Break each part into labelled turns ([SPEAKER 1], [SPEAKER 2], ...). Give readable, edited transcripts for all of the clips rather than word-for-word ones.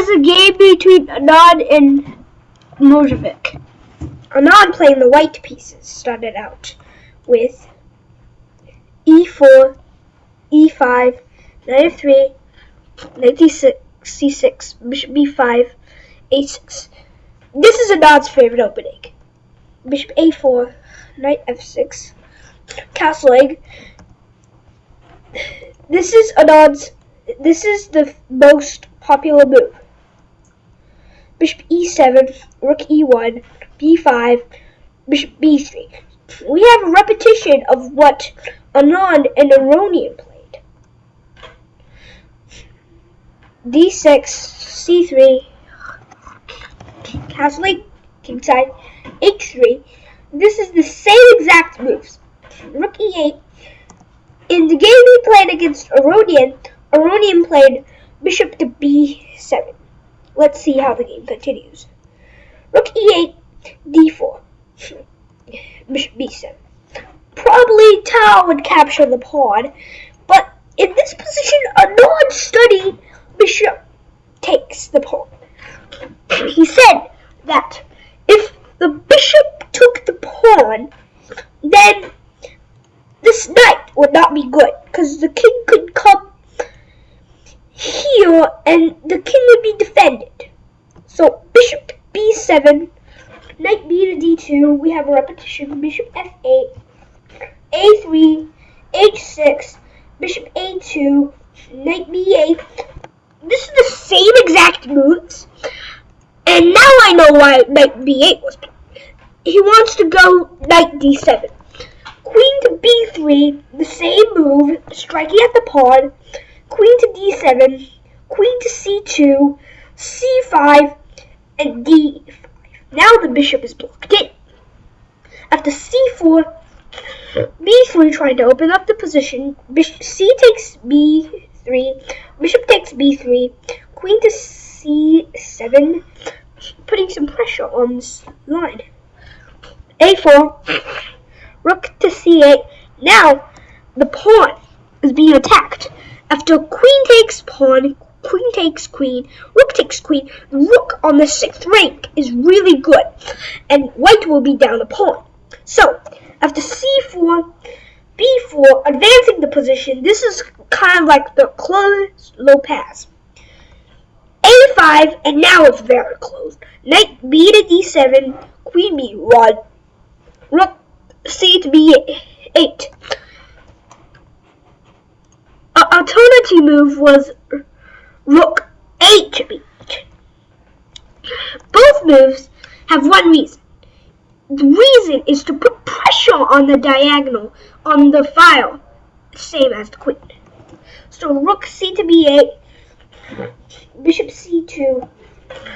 [SPEAKER 1] is a game between Anand and Mojovic.
[SPEAKER 2] Anand playing the white pieces started out with e4, e5, knight f3, knight d6, c6, bishop b5, a6. This is Anand's favorite opening. Bishop a4, knight f6, castle egg. This is the most popular move. Bishop e7, rook e1, b5, bishop b3. We have a repetition of what Anand and Aronian played. d6, c3, castle egg, kingside, h3. This is the same exact moves. Rook e8. In the game he played against Aronian played bishop to b7. Let's see how the game continues. Rook e8, d4, bishop b7. Probably Tao would capture the pawn, but in this position, Anand studied bishop takes the pawn. He said that if the bishop took the pawn, then this knight would not be good, because the king could come here and the king would be defended. So bishop to b7, knight b to d2, we have a repetition, bishop f8, a3, h6, bishop a2, knight b8. This is the same exact moves, and now I know why knight b8 was played. He wants to go knight d7. Queen to b3, the same move, striking at the pawn. Queen to d7, queen to c2, c5, and d5. Now the bishop is blocked in. After c4, b3 trying to open up the position. Bishop c takes b3, bishop takes b3, queen to c7, putting some pressure on this line. a4, rook to c8. Now the pawn is being attacked. After queen takes pawn, queen takes queen, rook takes queen, the rook on the 6th rank is really good, and white will be down a pawn. So after c4, b4, advancing the position. This is kind of like the closed low pass. a5, and now it's very close. Knight b to d7, queen b1, rook c to b8. An alternative move was rook a to b8. Both moves have one reason. The reason is to put pressure on the diagonal on the file, same as the queen. So rook c to b8, bishop c2,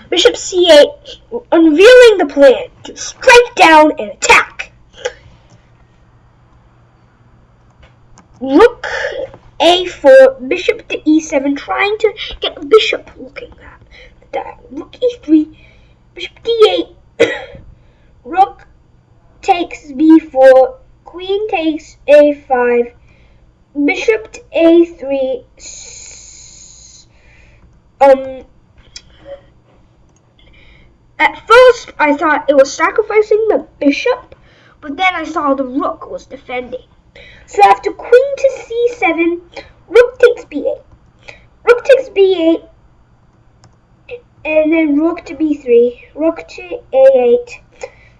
[SPEAKER 2] bishop c8, unveiling the plan to strike down and attack. Rook a4, bishop to e7, trying to get the bishop looking at the diagonal. Rook e3, bishop d8, rook takes b4, queen takes a5, bishop to a3. At first I thought it was sacrificing the bishop, but then I saw the rook was defending. So after queen to c7, rook takes b8. Rook takes b8, and then rook to b3, rook to a8,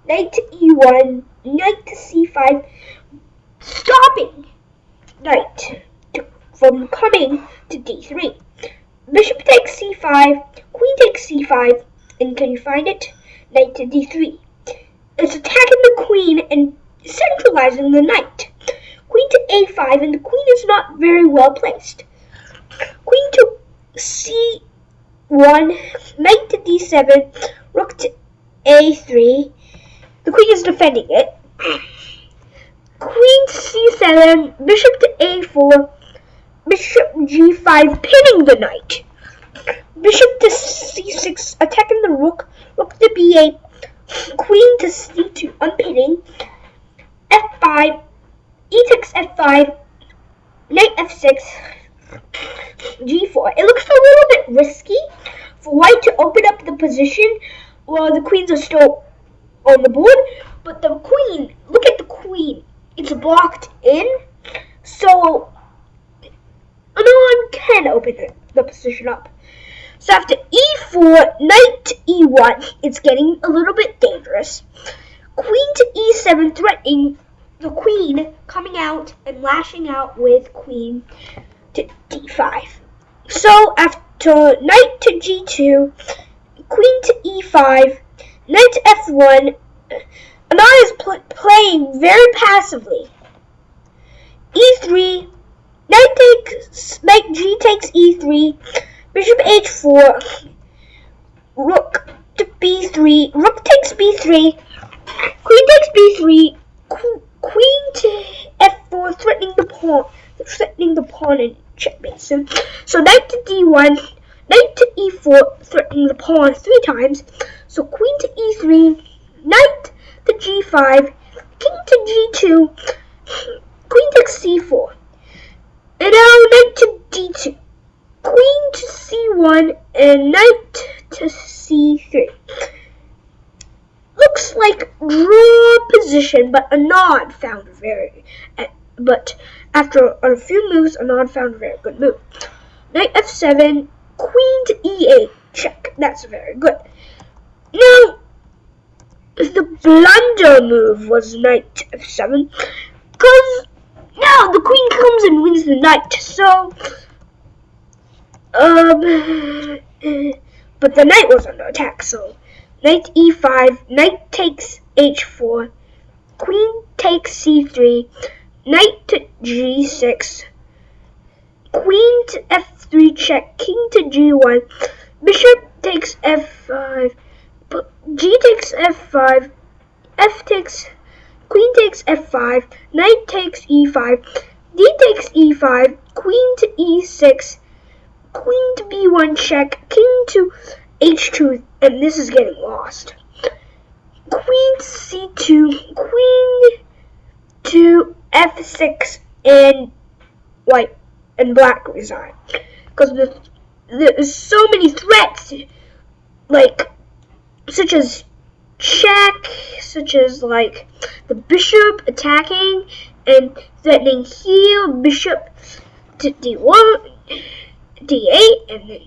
[SPEAKER 2] knight to e1, knight to c5, stopping knight from coming to d3. Bishop takes c5, queen takes c5, and can you find it? Knight to d3. It's attacking the queen and centralizing the knight. Queen to a5, and the queen is not very well placed. Queen to c1, knight to d7, rook to a3. The queen is defending it. Queen to c7, bishop to a4, bishop g5, pinning the knight. Bishop to c6, attacking the rook, rook to b8, queen to c2, unpinning. f5, e takes f5, knight f6, g4. It looks a little bit risky for white to open up the position while the queens are still on the board. But the queen, look at the queen. It's blocked in, so no one can open the position up. So after e4, knight to e1, it's getting a little bit dangerous. Queen to e7, threatening the queen, coming out and lashing out with queen to d5. So after knight to g2, queen to e5, knight to f1, Anand is playing very passively. e3, knight g takes e3, bishop h4, rook to b3, rook takes b3, queen takes b3, queen to f4, threatening the pawn in checkmate. So knight to d1, knight to e4, threatening the pawn 3 times. So queen to e3, knight to g5, king to g2, queen takes c4, and now knight to d2, queen to c1, and knight to c3. Looks like draw position, but Anand found but after a few moves, Anand found a very good move. Knight f7, queen to e8, check. That's very good. Now, the blunder move was knight f7, because now the queen comes and wins the knight. So, but the knight was under attack. So, knight e5, knight takes h4, queen takes c3, knight to g6, queen to f3 check, king to g1, bishop takes f5, g takes f5, queen takes f5, knight takes e5, d takes e5, queen to e6, queen to b1 check, king to h2, and this is getting lost. Queen to c2, queen to f6, and white and black resign. Because there's so many threats, like, such as check, such as, like, the bishop attacking and threatening here, bishop to d1, d8, and then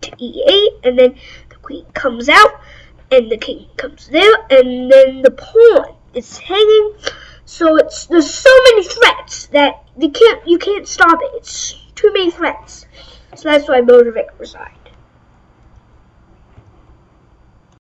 [SPEAKER 2] to e8, and then the queen comes out, and the king comes there, and then the pawn is hanging. So there's so many threats that you can't stop it. It's too many threats. So that's why Motor Vic resigned.